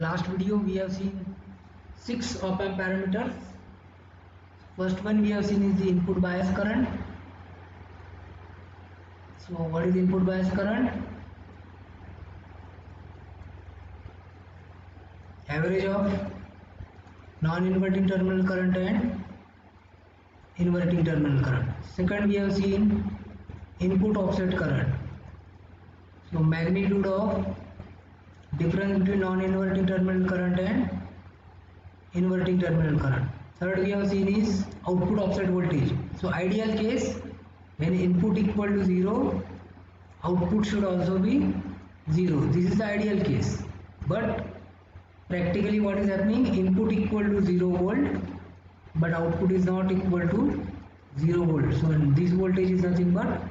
Last video we have seen 6 op-amp parameters. First one we have seen is the input bias current. So what is input bias current? Average of non-inverting terminal current and inverting terminal current. Second we have seen input offset current. So magnitude of difference between non-inverting terminal current and inverting terminal current. Third we have seen is output offset voltage. So ideal case, when input equal to 0, output should also be 0. This is the ideal case. But practically what is happening, input equal to 0 volt, but output is not equal to 0 volt. So this voltage is nothing but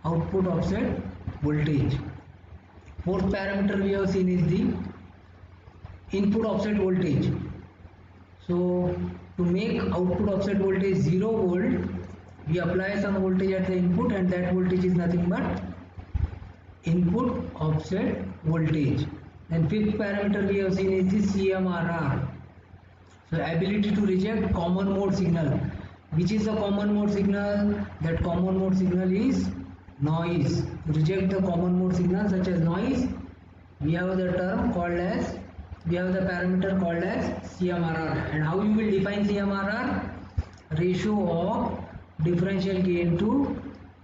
output offset voltage. Fourth parameter we have seen is the input offset voltage. So to make output offset voltage 0 volt, we apply some voltage at the input, and that voltage is nothing but input offset voltage. And fifth parameter we have seen is the CMRR. So ability to reject common mode signal. Which is the common mode signal? That common mode signal is noise. To reject the common mode signal such as noise, we have the parameter called as CMRR. And how you will define CMRR? Ratio of differential gain to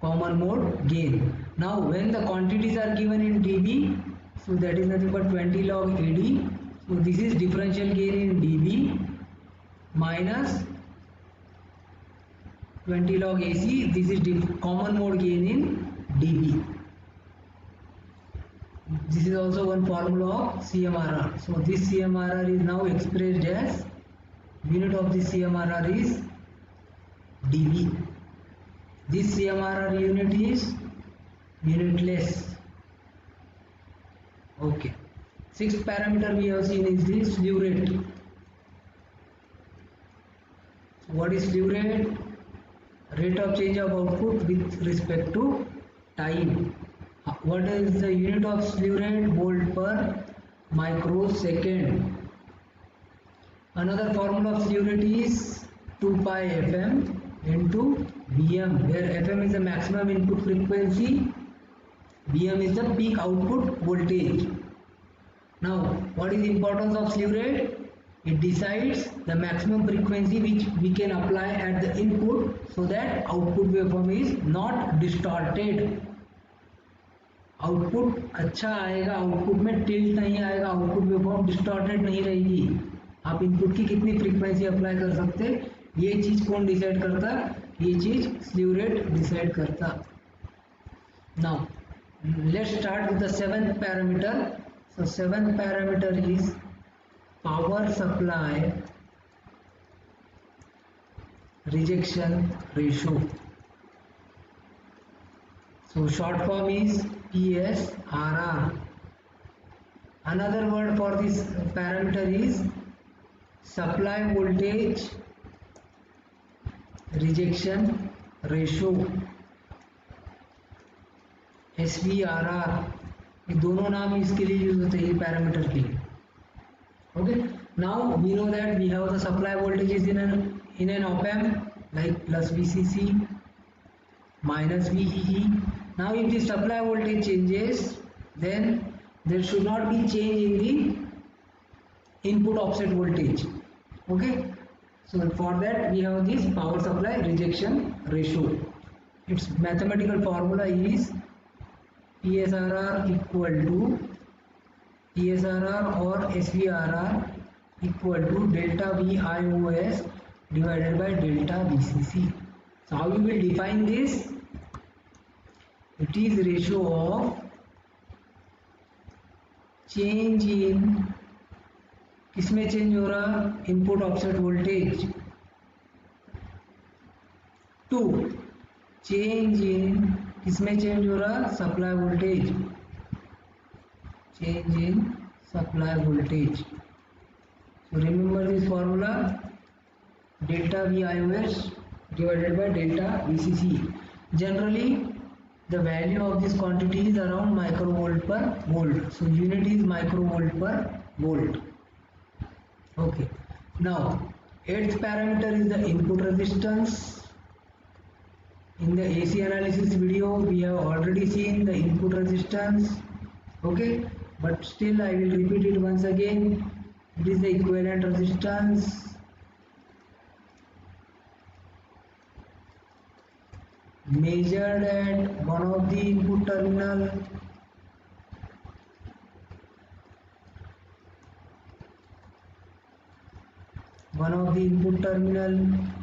common mode gain. Now when the quantities are given in dB, so that is nothing but 20 log AD. So this is differential gain in dB minus 20 log AC. This is common mode gain in dB. This is also one formula of CMRR. So this CMRR is now expressed as, unit of this CMRR is dB. This CMRR unit is unitless. Okay. Sixth parameter we have seen is the slew rate. What is slew rate? Rate of change of output with respect to time. What is the unit of slew rate? Volt per microsecond. Another formula of slew rate is 2 pi fm into Vm, where fm is the maximum input frequency, Vm is the peak output voltage. Now what is the importance of slew rate? It decides the maximum frequency which we can apply at the input so that output waveform is not distorted. Output अच्छा आएगा, output में tilt नहीं आएगा, output waveform distorted नहीं रहेगी. आप input की कितनी फ्रीक्वेंसी अप्लाई कर सकते, ये चीज कौन डिसाइड करता? ये चीज स्लीव रेट डिसाइड करता. Now let's start with the seventh parameter. So seventh parameter is power supply rejection ratio. So short form is PSRR. Another word for this parameter is supply voltage rejection ratio, SVRR. ये दोनों नाम इसके लिए use होते हैं parameter के लिए. Okay. Now we know that we have the supply voltages in an op-amp like plus VCC, minus VEE. Now if the supply voltage changes, then there should not be change in the input offset voltage. Okay. So for that we have this power supply rejection ratio. Its mathematical formula is PSRR equal to PSRR or SVRR equal to delta VIOS divided by delta VCC. So how you will define this? It is ratio of change in, किसमें change हो रहा? Input offset voltage, to change in, किसमें change हो रहा? Supply voltage, change in supply voltage. So remember this formula, delta VIOS divided by delta VCC. Generally the value of this quantity is around microvolt per volt. So unit is microvolt per volt. Okay, now eighth parameter is the input resistance. In the AC analysis video we have already seen the input resistance. Okay, but still I will repeat it once again. It is the equivalent resistance measured at one of the input terminal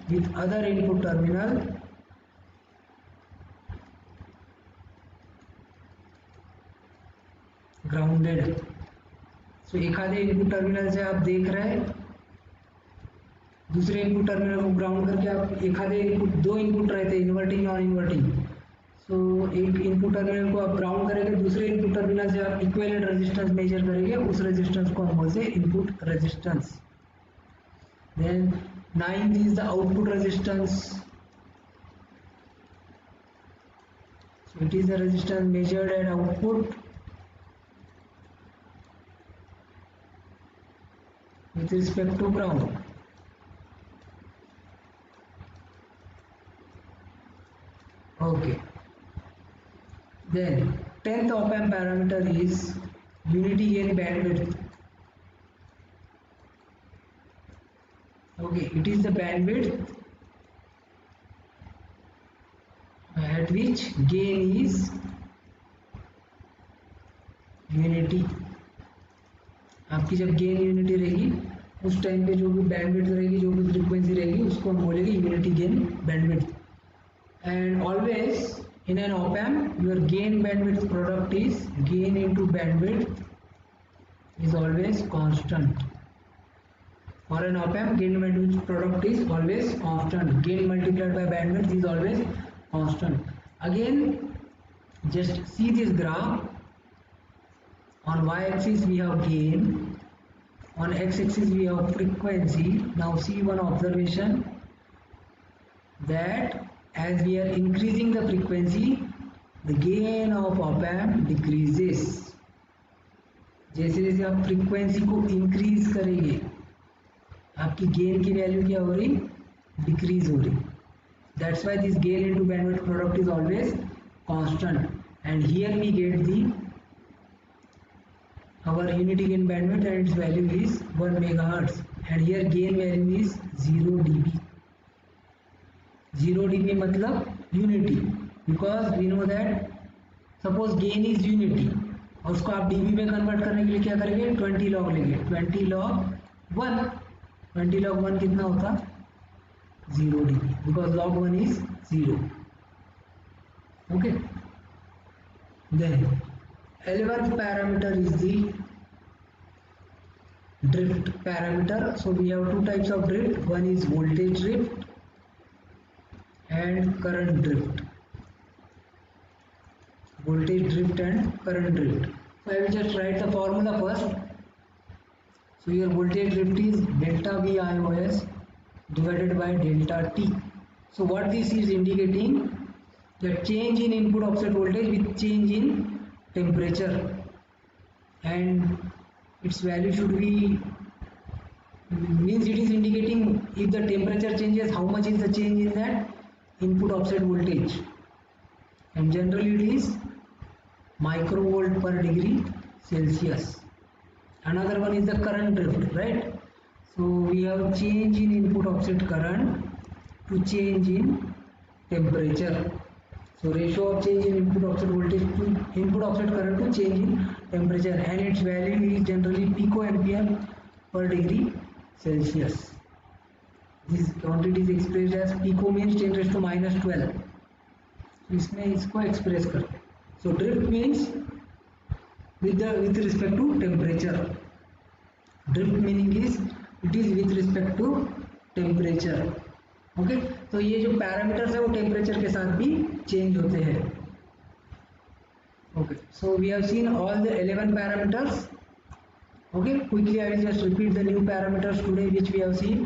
with other input terminal grounded. So एखादे input terminal से आप देख रहे हैं दूसरे input terminal को ground करके आप एखादे इनपुट दो इनपुट रहते हैं इन्वर्टिंग नॉन इन्वर्टिंग. सो एक इनपुट टर्मिनल को आप ग्राउंड करेंगे दूसरे इनपुट टर्मिनल से आप इक्विवेलेंट रेजिस्टेंस मेजर करेंगे उस रेजिस्टेंस को हम बोलते हैं input resistance. Then ninth is the output resistance. So it is the resistance measured at output with respect to ground. Okay, then 10th op-amp parameter is unity gain bandwidth. Okay, it is the bandwidth at which gain is unity. आपकी जब gain unity रहेगी उस time पे जो भी bandwidth रहेगी जो भी फ्रीक्वेंसी रहेगी उसको हम बोलेंगे unity gain bandwidth. And always in an op amp your gain bandwidth product is gain into bandwidth is always constant. For an op amp gain bandwidth product is always constant. Gain multiplied by bandwidth is always constant. Again just see this graph. On y-axis we have gain, on x-axis we have frequency. Now see one observation that as we are increasing the frequency, the gain of op-amp decreases. जैसे जैसे आप frequency को increase करेंगे आपकी gain की value क्या हो रही डिक्रीज हो रही. That's why this gain into bandwidth product is always constant. And here we get the our unity gain bandwidth and its value is 1 megahertz and here gain value is 0 dB. 0 dB मतलब unity because we know that suppose gain is unity और उसको आप dB में convert करने के लिए क्या करेंगे 20 log लेंगे. 20 log 1 20 log 1 कितना होता 0 dB because log 1 is 0. Okay, then 11th parameter is the drift parameter. So we have two types of drift. One is voltage drift and current drift. Voltage drift and current drift. So I will just write the formula first. So your voltage drift is delta VIOS divided by delta T. So what this is indicating that change in input offset voltage with change in temperature and its value should be means it is indicating if the temperature changes how much is the change in that input offset voltage and generally it is microvolt per degree Celsius. Another one is the current drift, right? So we have change in input offset current to change in temperature. So ratio of change in input offset voltage to input offset current to change in temperature and its value is generally picoampere per degree Celsius. This quantity is expressed as pico means 10 raised to minus 12. So इसमें इसको express करते हैं. So drift means with respect to temperature. Drift meaning is it is with respect to temperature. Okay तो ये जो parameters है वो temperature के साथ भी चेंज होते हैं. Okay so we have seen all the 11 parameters. Okay quickly I will just repeat the new parameters today which we have seen.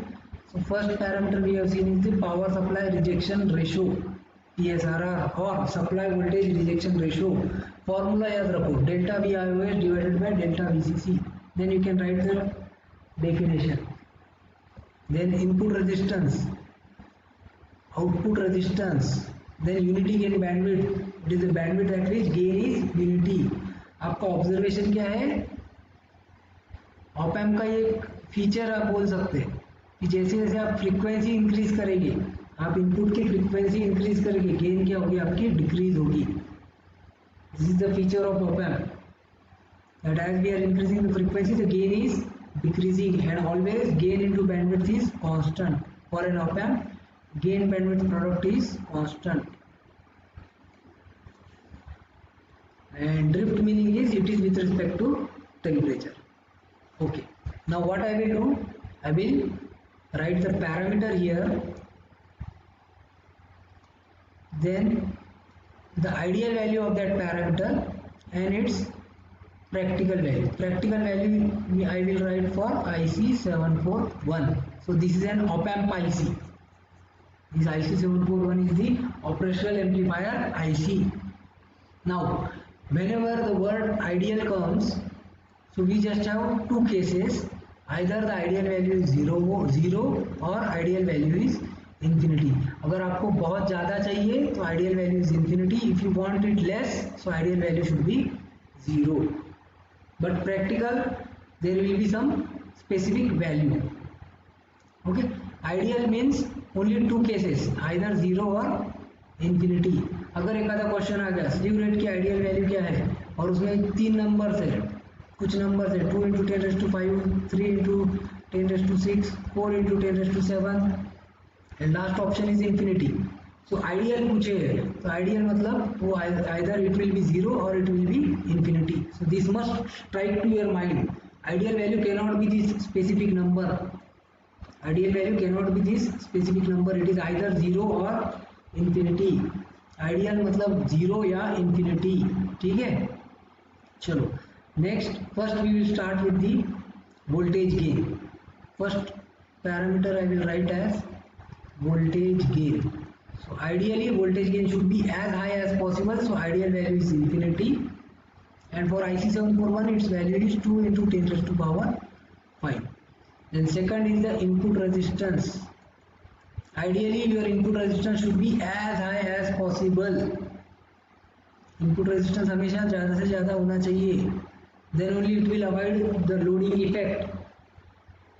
So first parameter we have seen is the power supply rejection ratio PSRR और supply voltage rejection ratio. Formula याद रखो delta VIOS divided by delta VCC. Then you can write the definition. Then input resistance, output resistance, then unity gain bandwidth. It is the bandwidth at which gain is unity. आपका observation क्या है? Op amp का ये feature आप बोल सकते हैं कि जैसे जैसे आप फ्रीक्वेंसी इंक्रीज करेंगे, आप इनपुट की फ्रीक्वेंसी इंक्रीज करेंगे, गेन क्या होगी आपकी? डिक्रीज होगी. This is the feature of op amp, that as we are increasing the frequency the gain is decreasing, and always gain into bandwidth is constant. For an op amp gain bandwidth product is constant, and drift meaning is it is with respect to temperature. Okay, now what I will do, I will write the parameter here, then the ideal value of that parameter and its practical value. Practical value I will write for IC741. So this is an op amp IC. This IC741 is the operational amplifier IC. Now whenever the word ideal comes, so we just have two cases. Either the ideal value is zero or ideal value is infinity. अगर आपको बहुत ज़्यादा चाहिए तो ideal value is infinity. If you want it less, so ideal value should be 0. But practical there will be some specific value. Okay, ideal means only two cases, either 0 or infinity. अगर एक आधा question आ गया slew rate की ideal value क्या है और उसमें 3 numbers है, कुछ नंबर्स है 2 × 10⁵, 3 × 10⁶, 4 × 10⁵, and last option is infinity. So ideal पूछे तो ideal मतलब वो either it will be 0 or it will be infinity. So this must strike to your mind. Ideal value cannot be this specific number. Ideal value cannot be this specific number. It is either 0 or infinity. Ideal मतलब 0 या infinity. ठीक है, चलो next. First we will start with the voltage gain. First parameter I will write as voltage gain. So ideally voltage gain should be as high as possible, so ideal value is infinity, and for IC741 its value is 2 × 10⁵. Then second is the input resistance. Ideally your input resistance should be as high as possible. Input resistance हमेशा ज़्यादा से ज़्यादा होना चाहिए, then only it will avoid the loading effect.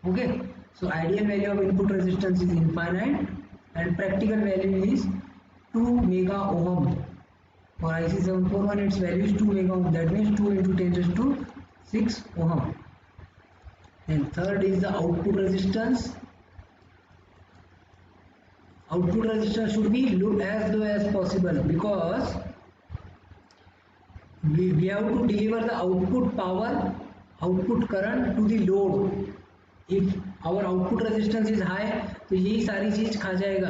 Okay, so ideal value of input resistance is infinite and practical value is 2 mega ohm. For IC741 its value is 2 mega ohm, that means 2 × 10⁶ ohm. And third is the output resistance. Output resistance should be as low as possible, because we have to deliver the output power, output current to the load. If our output resistance is high, तो यही सारी चीज खा जाएगा,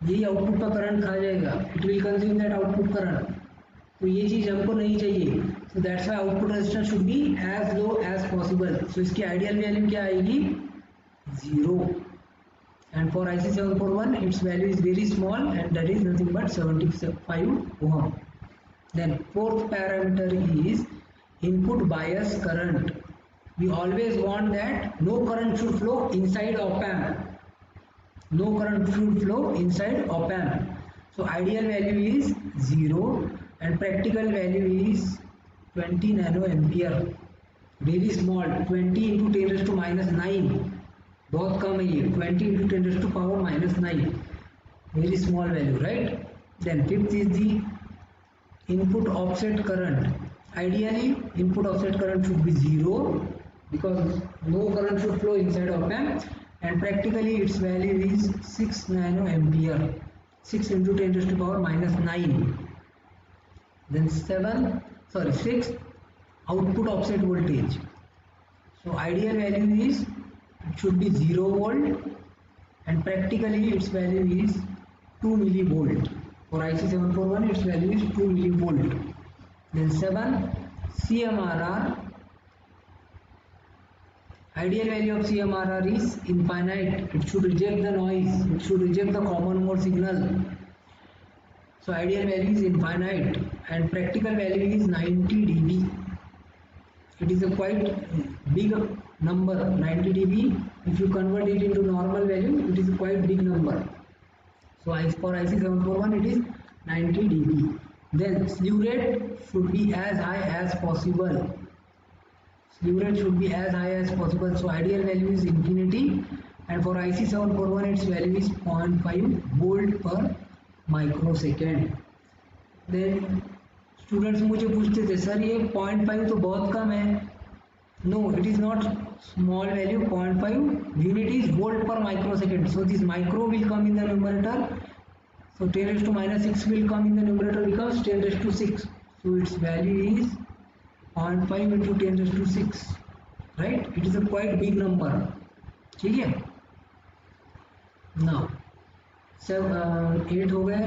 यही output का current खा जाएगा, it will consume that output current. तो ये चीज हमको नहीं चाहिए. So that's why output resistance should be as low as possible. So इसकी आइडियल वैल्यू क्या आएगी? 0. And for IC741 its value is very small and that is nothing but 75 ohm. Then fourth parameter is input bias current. We always want that no current should flow inside op amp. No current should flow inside op amp. So ideal value is 0 and practical value is 20 nanoampere. Very small, 20 × 10⁻⁹. बहुत कम है ये, 20 × 10⁻⁹. Very small value, right? Then fifth is the input offset current. Ideally input offset current should be 0, because no current should flow inside op amp, and practically its value is 6 nanoampere, 6 × 10⁻⁹. Then 6 output offset voltage. So ideal value is it should be 0 volt and practically its value is 2 millivolt. For IC741 its value is 2 millivolt. Then 7 CMRR. Ideal value of CMRR is infinite. It should reject the noise, it should reject the common mode signal. So ideal value is infinite and practical value is 90 dB. It is a quite big number 90 dB. If you convert it into normal value, it is a quite big number. So for IC741 it is 90 dB. Then slew rate should be as high as possible. Slew rate should be as high as possible. So ideal value is infinity, and for IC741 its value is 0.5 volt per microsecond. Then students मुझे पूछते थे sir ये 0.5 तो बहुत कम है. No, it is not small value. 0.5 unit is volt per microsecond. So this micro will come in the numerator. So 10 raised to minus 6 will come in the numerator, becomes 10 raised to 6. So its value is 0.5 into 10 raised to 6. Right? It is a quite big number. ठीक है? Now 8 हो गए.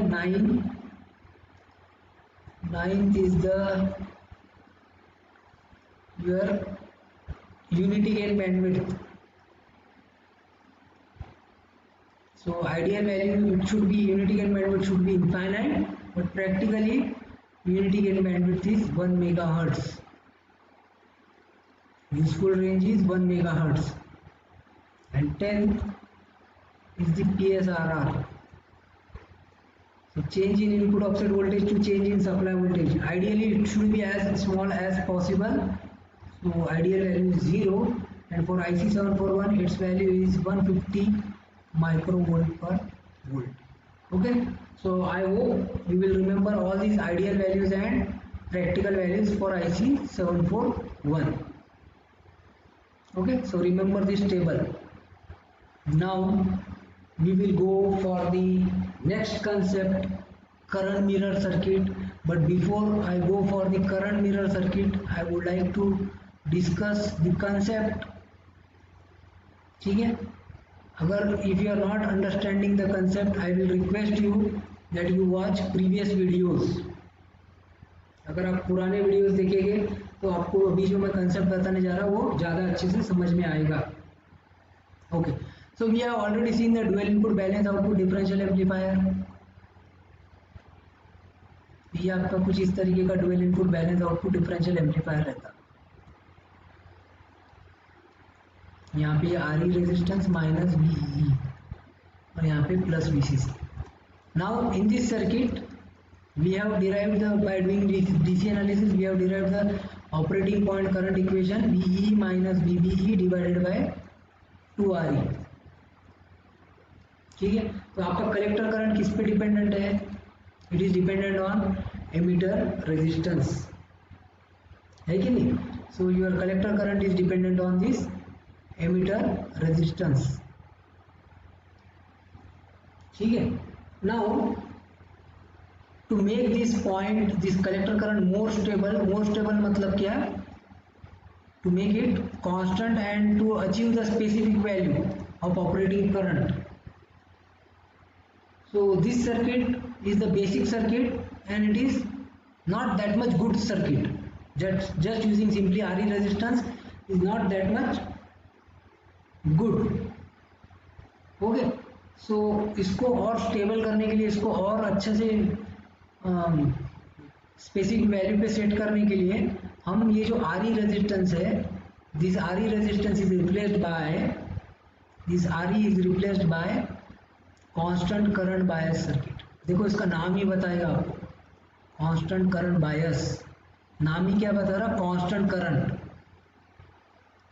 9th is the your unity gain bandwidth. So ideal value it should be unity gain bandwidth should be infinite, but practically unity gain bandwidth is 1 megahertz. Useful range is 1 megahertz. And 10th is the PSRR. So change in input offset voltage to change in supply voltage. Ideally it should be as small as possible. So ideal value is 0, and for IC741 its value is 150 microvolt per volt. Okay, so I hope you will remember all these ideal values and practical values for IC741. Okay, so remember this table. Now we will go for the next concept, current mirror circuit. But before I go for the current mirror circuit, I would like to discuss the concept. ठीक है? अगर if you are not understanding the concept, I will request you that you watch previous videos. अगर आप पुराने videos देखेंगे तो आपको अभी जो मैं कंसेप्ट बताने जा रहा हूँ वो ज़्यादा अच्छे से समझ में आएगा. Okay, so we have already seen the dual input balance output differential amplifier. ये आपका कुछ इस तरीके का dual input balance output differential amplifier रहता. यहाँ पे RE resistance minus VEE और यहाँ पे plus VCC. Now in this circuit we have derived by doing DC analysis we have derived the operating point current equation VE minus VBE divided by 2RE. ठीक है, तो आपका collector current किस पे dependent है? It is dependent on emitter resistance, है कि नहीं? So your collector current is dependent on this emitter resistance. ठीक है. Now to make this point this collector current more stable मतलब क्या? To make it constant and to achieve the specific value of operating current. So this circuit is the basic circuit and it is not that much good circuit. Just using simply RE resistance is not that much good. Okay, so इसको और stable करने के लिए, इसको और अच्छे से specific value पे सेट करने के लिए हम ये जो RE रेजिस्टेंस है, this RE resistance is replaced by constant current bias circuit. देखो इसका नाम ही बताएगा आपको, कांस्टेंट करंट बायस. नाम ही क्या बता रहा? Constant current.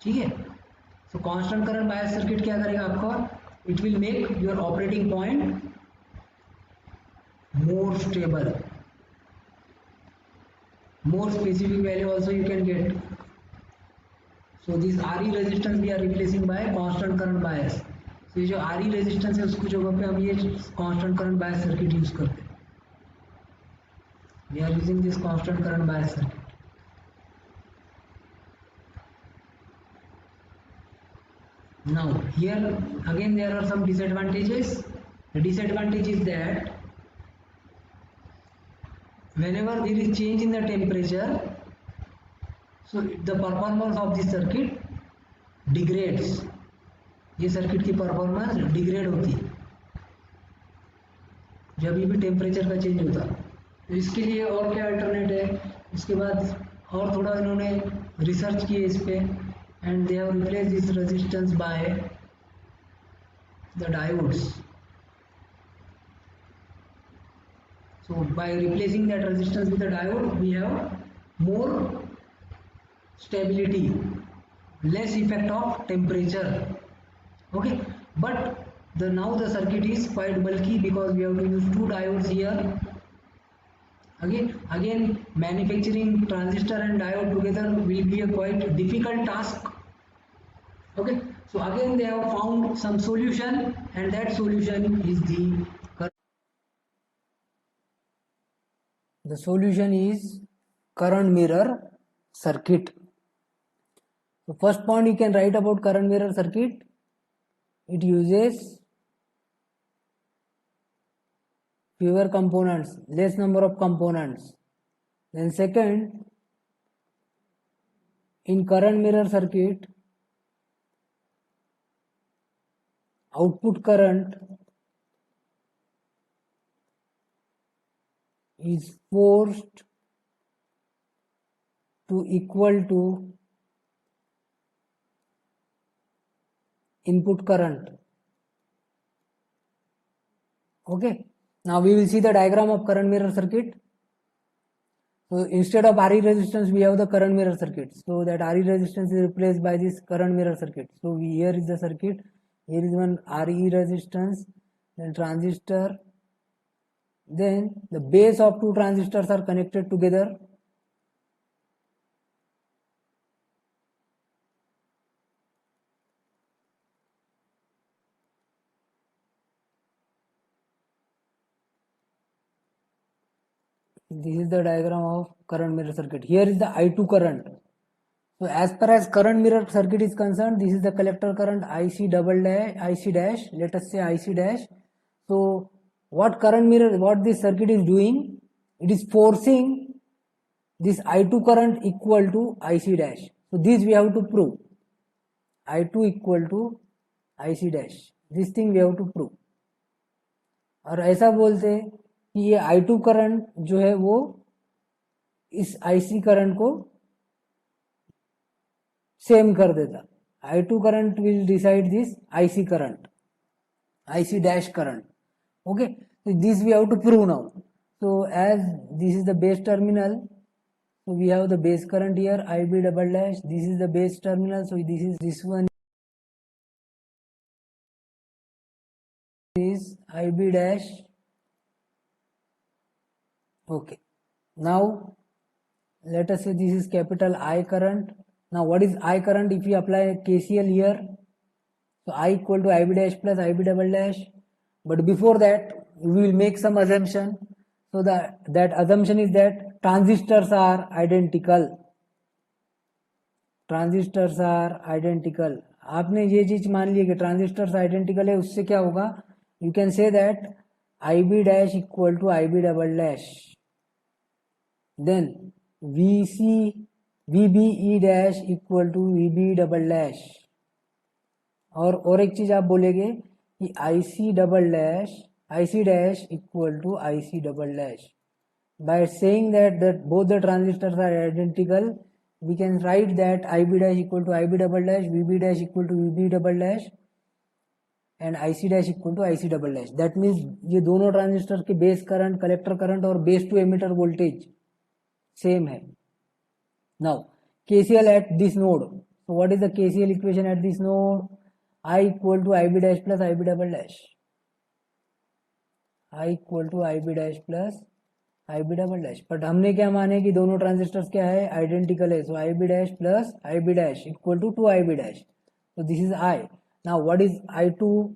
ठीक है. सो कांस्टेंट करंट बायस सर्किट क्या करेगा आपका? It will make your operating point more stable, more specific value also you can get. So this RE resistance we are replacing by constant current bias. So ये जो RE resistance है उसको जगह पे हम ये constant current bias circuit use करते हैं. We are using this constant current bias circuit. Now here again there are some disadvantages. The disadvantage is that whenever there is change in the temperature, so the performance of this circuit degrades. ये circuit की performance degrade होती है जब भी temperature का change होता. तो इसके लिए और क्या अल्टरनेट है? इसके बाद और थोड़ा इन्होंने रिसर्च किए इस पे, and they have replaced this resistance by the diodes. So by replacing that resistance with the diode, we have more stability, less effect of temperature. Okay, but now the circuit is quite bulky because we have to use two diodes here. Again, manufacturing transistor and diode together will be a quite difficult task. Okay, so again they have found some solution, and that solution is the solution is current mirror circuit. So first point you can write about current mirror circuit, it uses fewer components, less number of components. Then second, in current mirror circuit, output current is forced to equal to input current. Okay, now we will see the diagram of current mirror circuit. So instead of RE resistance, we have the current mirror circuit. So that RE resistance is replaced by this current mirror circuit. So here is the circuit. Here is one RE resistance, then transistor. Then the base of two transistors are connected together. This is the diagram of current mirror circuit. Here is the I2 current. So as far as current mirror circuit is concerned, this is the collector current IC dash, let us say IC dash. So what this circuit is doing, it is forcing this I2 current equal to IC dash. So this we have to prove. I2 equal to IC dash. This thing we have to prove. और ऐसा बोलते हैं कि ये I2 current जो है वो इस IC करंट को सेम कर देता. I2 current will decide this IC current, IC dash current. Okay, so this we have to prove now. So as this is the base terminal, so we have the base current here, IB double dash. This is the base terminal, so this one is IB dash. Okay, now let us say this is capital I current. Now what is I current if we apply KCL here? So I equal to IB dash plus IB double dash. But before that we will make some assumption. So that assumption is that transistors are identical. Transistors are identical. आपने ये चीज मान ली कि transistors identical है, उससे क्या होगा, you can say that IB dash equal to IB double dash, then VBE dash equal to VB double dash. और एक चीज आप बोलेंगे कि IC dash equal to IC double dash. By saying that both the transistors are identical, we can write that IB dash equal to IB double dash, VB dash equal to VB double dash and IC dash equal to IC double dash. That means ये दोनों transistor के base current, collector current और base to emitter voltage same है. Now KCL at this node. So what is the KCL equation at this node? I equal to IB dash plus IB double dash. I equal to IB dash plus IB double dash. But हमने क्या माने कि दोनों transistors क्या है, identical है. So IB dash plus IB dash equal to 2IB dash. So this is I. Now what is I2?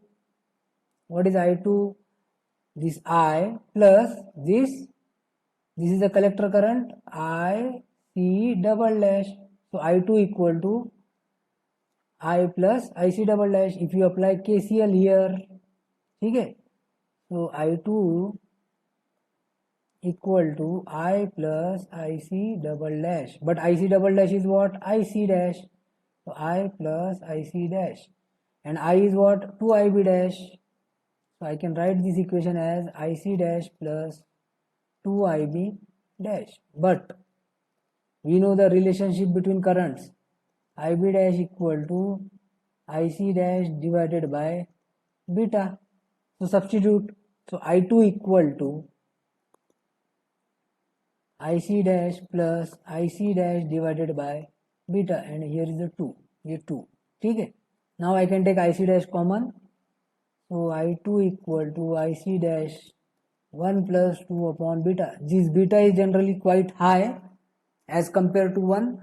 This I plus this is the collector current IC double dash. So I2 equal to I plus IC double dash. If you apply KCL here, ठीक है, सो I2 equal to I plus IC double dash. But IC double dash is what? IC dash. So I plus IC dash. And I is what? 2IB dash. So I can write this equation as IC dash plus 2IB dash. But we know the relationship between currents. IB dash equal to IC dash divided by beta. So substitute. So I2 equal to IC dash plus IC dash divided by beta, and here is the 2, ये 2, ठीक है. Now I can take IC dash common, so I2 equal to IC dash 1 plus 2 upon beta. This beta is generally quite high as compared to 1,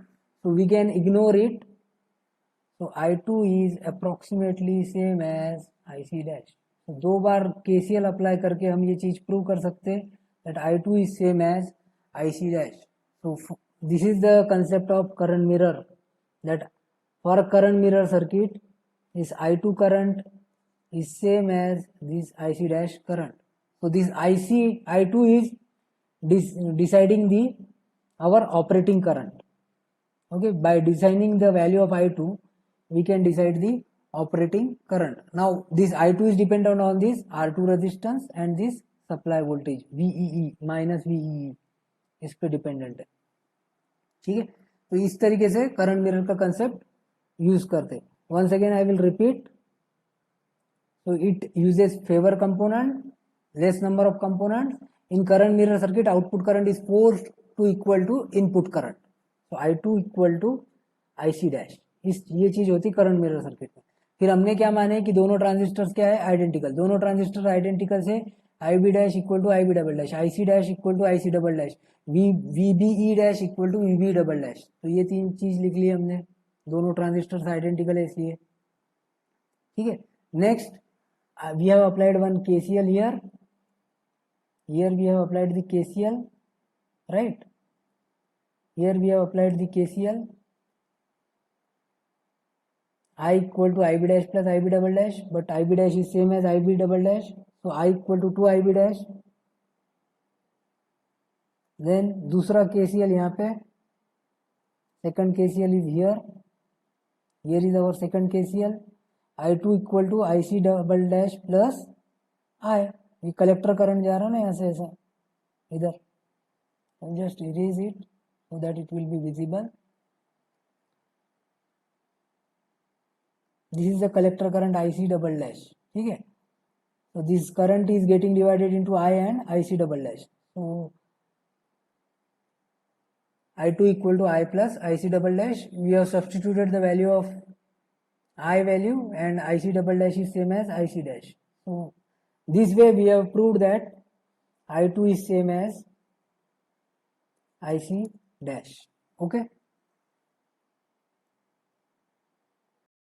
so we can ignore it. So I2 is approximately same as IC dash. So दो बार KCL apply करके हम ये चीज prove कर सकते हैं that I2 is same as IC dash. So this is the concept of current mirror, that for current mirror circuit this I2 current is same as this IC dash current. So this I2 is deciding our operating current. Okay, by designing the value of I2 we can decide the operating current. Now this I2 is dependent on this R2 resistance and this supply voltage VEE minus VEE, इस पे dependent है. ठीक है, तो इस तरीके से current mirror का कंसेप्ट यूज करते. Once again I will repeat. So it uses favor component, less number of components. In current mirror circuit, output current is forced to equal to input current. So I2 equal to IC dash. ये चीज होती current mirror circuit में. फिर हमने क्या माने कि दोनों ट्रांजिस्टर्स क्या है, आइडेंटिकल. दोनों ट्रांजिस्टर आइडेंटिकल से IB dash equal to IB double dash, IC dash equal to IC double dash, VBE dash equal to VB double dash. तो ये तीन चीज लिख ली हमने, दोनों ट्रांजिस्टर्स आइडेंटिकल है इसलिए. ठीक है. Next we have applied one KCL here. Here we have applied the KCL, right? Here we have applied the KCL. I equal to IB dash plus IB double dash, but IB dash is same as IB double dash, so I equal to 2 IB dash. Then दूसरा KCL यहाँ पे, second KCL is here. Here is our second KCL. I2 equal to IC double dash plus I. ये collector current जा रहा है ना यहाँ से ऐसा इधर. Just erase it so that it will be visible. This is the collector current IC double dash. ठीक है. So this current is getting divided into I and IC double dash. So I2 equal to I plus IC double dash. We have substituted the value of I value and IC double dash is same as IC dash. So this way we have proved that I2 is same as IC dash. Okay.